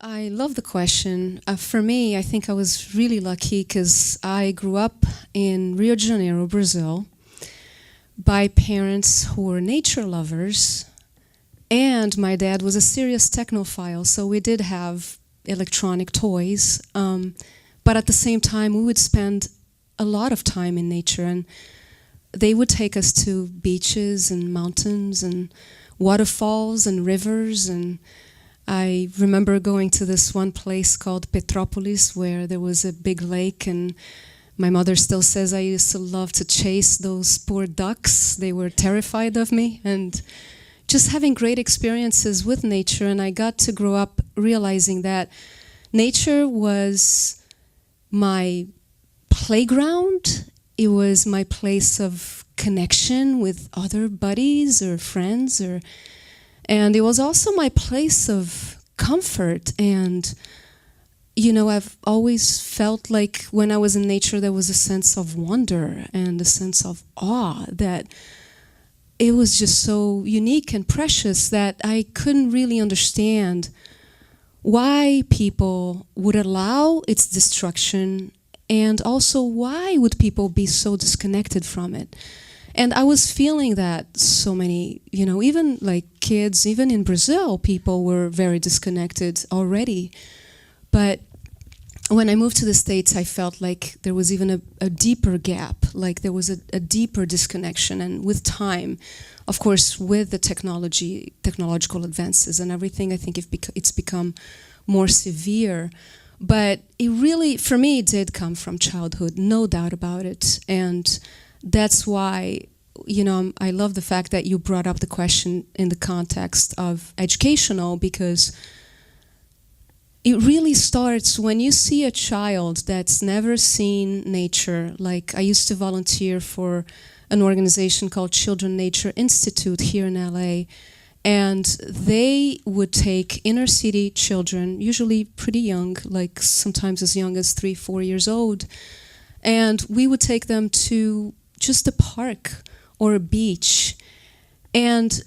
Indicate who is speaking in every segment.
Speaker 1: I love the question. For me, I think I was really lucky because I grew up in Rio de Janeiro, Brazil, by parents who were nature lovers, and my dad was a serious technophile, so we did have electronic toys, but at the same time we would spend a lot of time in nature, and they would take us to beaches and mountains and waterfalls and rivers. And I remember going to this one place called Petrópolis where there was a big lake, and my mother still says I used to love to chase those poor ducks. They were terrified of me, and just having great experiences with nature. And I got to grow up realizing that nature was my playground. It was my place of connection with other buddies or friends, and it was also my place of comfort. And you know, I've always felt like when I was in nature there was a sense of wonder and a sense of awe, that it was just so unique and precious that I couldn't really understand why people would allow its destruction, and also why would people be so disconnected from it. And I was feeling that so many, you know, even like kids, even in Brazil, people were very disconnected already. But when I moved to the States, I felt like there was even a deeper gap, like there was a deeper disconnection. And with time, of course, with the technological advances and everything, I think it's become more severe. But it really, for me, it did come from childhood, no doubt about it. And that's why, you know, I love the fact that you brought up the question in the context of educational, because it really starts when you see a child that's never seen nature. Like I used to volunteer for an organization called Children Nature Institute here in LA, and they would take inner city children, usually pretty young, like sometimes as young as 3-4 years old, and we would take them to just a park or a beach. And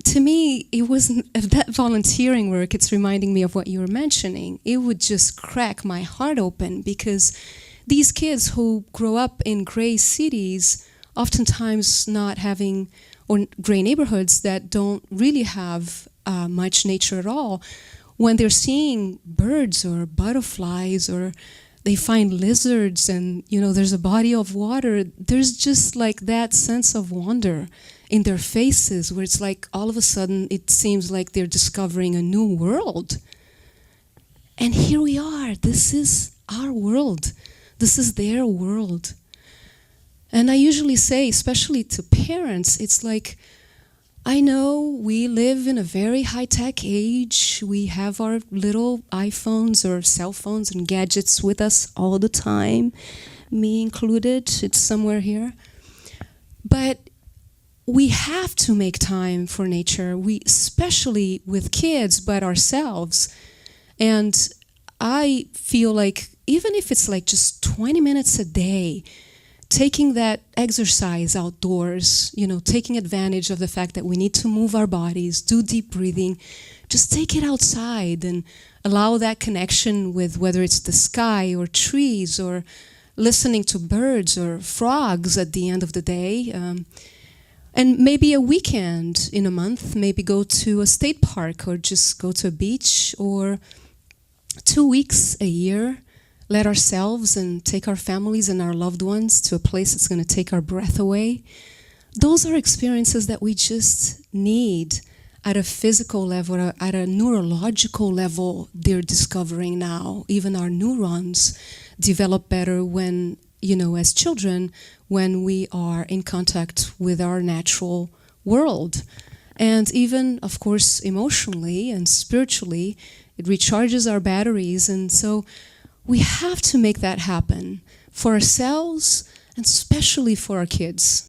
Speaker 1: to me, it wasn't that volunteering work. It's reminding me of what you were mentioning. It would just crack my heart open, because these kids who grow up in gray cities, oftentimes not having, or gray neighborhoods that don't really have much nature at all, when they're seeing birds or butterflies, or they find lizards, and you know, there's a body of water, there's just like that sense of wonder in their faces, where it's like all of a sudden it seems like they're discovering a new world. And here we are, this is our world, this is their world. And I usually say, especially to parents, it's like, I know we live in a very high-tech age. We have our little iPhones or cell phones and gadgets with us all the time, me included, it's somewhere here. But we have to make time for nature, especially with kids, but ourselves. And I feel like even if it's like just 20 minutes a day, taking that exercise outdoors, you know, taking advantage of the fact that we need to move our bodies, do deep breathing, just take it outside and allow that connection with whether it's the sky or trees or listening to birds or frogs at the end of the day. And maybe a weekend in a month, maybe go to a state park or just go to a beach, or 2 weeks a year, let ourselves and take our families and our loved ones to a place that's going to take our breath away. Those are experiences that we just need at a physical level, at a neurological level. They're discovering now. Even our neurons develop better when, you know, as children, when we are in contact with our natural world. And even, of course, emotionally and spiritually, it recharges our batteries. And so we have to make that happen for ourselves and especially for our kids.